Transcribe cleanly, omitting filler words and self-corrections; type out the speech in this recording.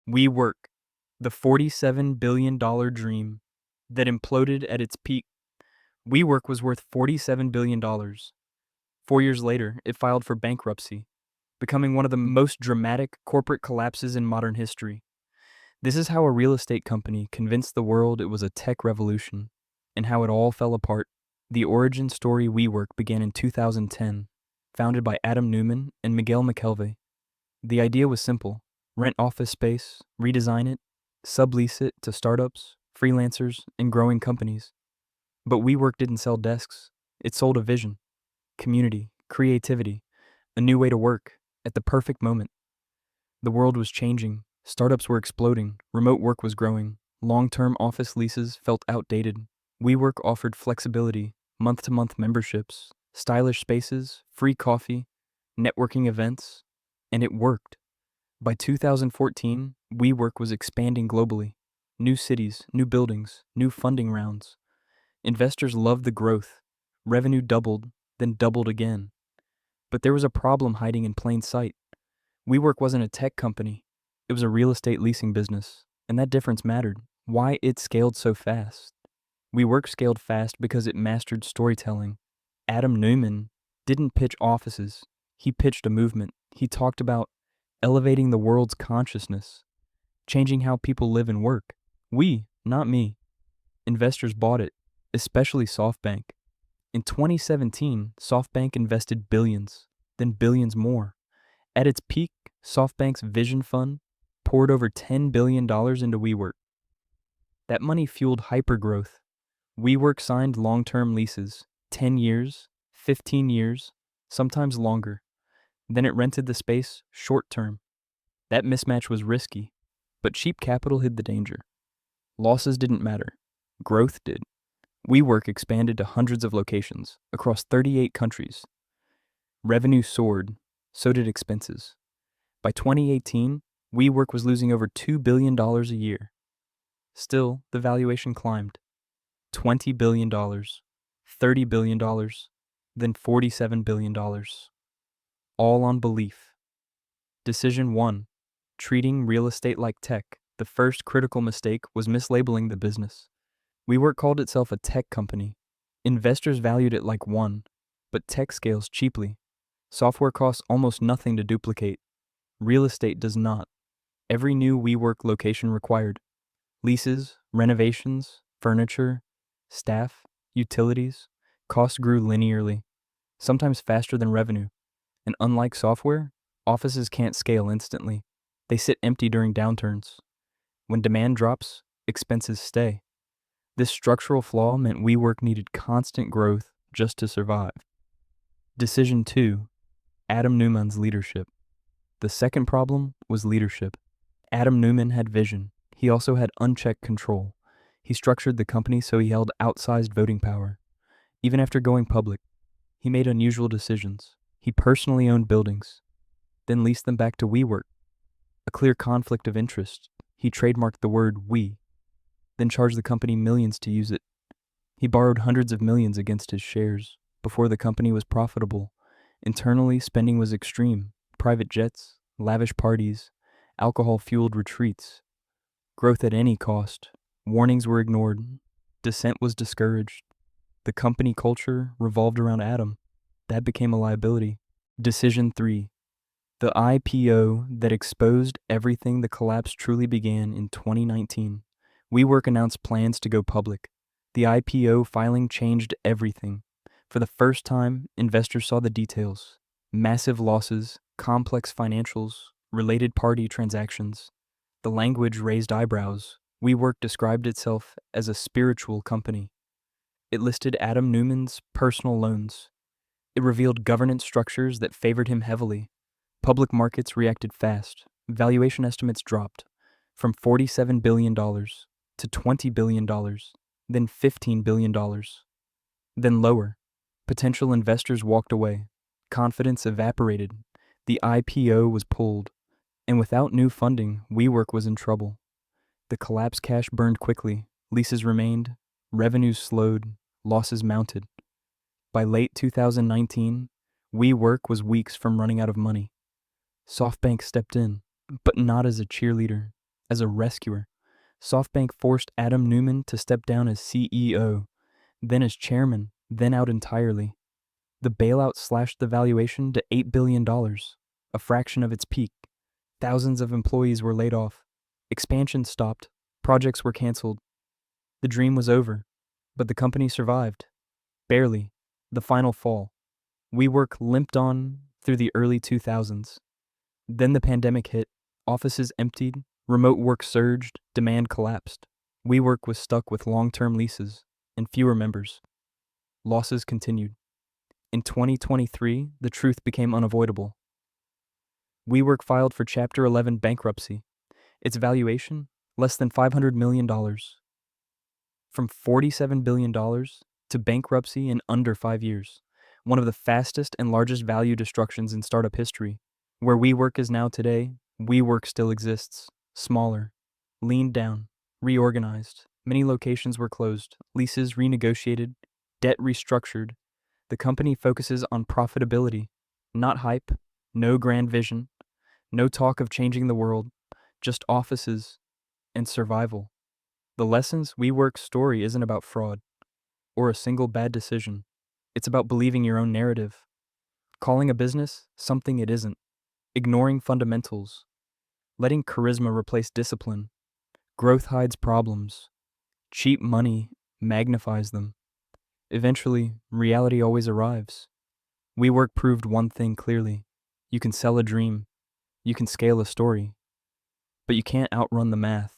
WeWork, the $47 billion dream that imploded at its peak. WeWork was worth $47 billion. 4 years later, it filed for bankruptcy, becoming one of the most dramatic corporate collapses in modern history. This is how a real estate company convinced the world it was a tech revolution, and how it all fell apart. The origin story WeWork began in 2010, founded by Adam Neumann and Miguel McKelvey. The idea was simple: rent office space, redesign it, sublease it to startups, freelancers, and growing companies. But WeWork didn't sell desks. It sold a vision, community, creativity, a new way to work, at the perfect moment. The world was changing, startups were exploding, remote work was growing, long-term office leases felt outdated. WeWork offered flexibility, month-to-month memberships, stylish spaces, free coffee, networking events, and it worked. By 2014, WeWork was expanding globally. New cities, new buildings, new funding rounds. Investors loved the growth. Revenue doubled, then doubled again. But there was a problem hiding in plain sight. WeWork wasn't a tech company. It was a real estate leasing business, and that difference mattered. Why it scaled so fast? WeWork scaled fast because it mastered storytelling. Adam Neumann didn't pitch offices. He pitched a movement. He talked about elevating the world's consciousness, changing how people live and work. We, not me. Investors bought it, especially SoftBank. In 2017, SoftBank invested billions, then billions more. At its peak, SoftBank's Vision Fund poured over $10 billion into WeWork. That money fueled hypergrowth. WeWork signed long-term leases, 10 years, 15 years, sometimes longer. Then it rented the space short-term. That mismatch was risky, but cheap capital hid the danger. Losses didn't matter. Growth did. WeWork expanded to hundreds of locations across 38 countries. Revenue soared, so did expenses. By 2018, WeWork was losing over $2 billion a year. Still, the valuation climbed. $20 billion, $30 billion, then $47 billion. All on belief. Decision 1. Treating real estate like tech. The first critical mistake was mislabeling the business. WeWork called itself a tech company. Investors valued it like one, but tech scales cheaply. Software costs almost nothing to duplicate. Real estate does not. Every new WeWork location required leases, renovations, furniture, staff, utilities. Costs grew linearly, sometimes faster than revenue. And unlike software, offices can't scale instantly. They sit empty during downturns. When demand drops, expenses stay. This structural flaw meant WeWork needed constant growth just to survive. Decision 2. Adam Neumann's leadership. The second problem was leadership. Adam Neumann had vision. He also had unchecked control. He structured the company so he held outsized voting power. Even after going public, he made unusual decisions. He personally owned buildings, then leased them back to WeWork. A clear conflict of interest. He trademarked the word "we," then charged the company millions to use it. He borrowed hundreds of millions against his shares before the company was profitable. Internally, spending was extreme. Private jets, lavish parties, alcohol-fueled retreats. Growth at any cost. Warnings were ignored. Dissent was discouraged. The company culture revolved around Adam. That became a liability. Decision 3. The IPO that exposed everything. The collapse truly began in 2019. WeWork announced plans to go public. The IPO filing changed everything. For the first time, investors saw the details. Massive losses, complex financials, related party transactions. The language raised eyebrows. WeWork described itself as a spiritual company. It listed Adam Neumann's personal loans. It revealed governance structures that favored him heavily. Public markets reacted fast. Valuation estimates dropped from $47 billion to $20 billion, then $15 billion, then lower. Potential investors walked away. Confidence evaporated. The IPO was pulled. And without new funding, WeWork was in trouble. The collapse cash burned quickly. Leases remained. Revenues slowed. Losses mounted. By late 2019, WeWork was weeks from running out of money. SoftBank stepped in, but not as a cheerleader. as a rescuer. SoftBank forced Adam Neumann to step down as CEO, then as chairman, then out entirely. The bailout slashed the valuation to $8 billion, a fraction of its peak. Thousands of employees were laid off. Expansion stopped. Projects were canceled. The dream was over, but the company survived. Barely. The final fall. WeWork limped on through the early 2000s. Then the pandemic hit. Offices emptied. Remote work surged. Demand collapsed. WeWork was stuck with long-term leases and fewer members. Losses continued. In 2023, the truth became unavoidable. WeWork filed for Chapter 11 bankruptcy. Its valuation? Less than $500 million. From $47 billion to bankruptcy in under 5 years. One of the fastest and largest value destructions in startup history. Where WeWork is now today, WeWork still exists. Smaller. Leaned down. Reorganized. Many locations were closed. Leases renegotiated. Debt restructured. The company focuses on profitability, not hype, no grand vision, no talk of changing the world, just offices and survival. The lessons WeWork's story isn't about fraud or a single bad decision. It's about believing your own narrative, calling a business something it isn't, ignoring fundamentals, letting charisma replace discipline. Growth hides problems. Cheap money magnifies them. Eventually, reality always arrives. WeWork proved one thing clearly. You can sell a dream. You can scale a story. But you can't outrun the math.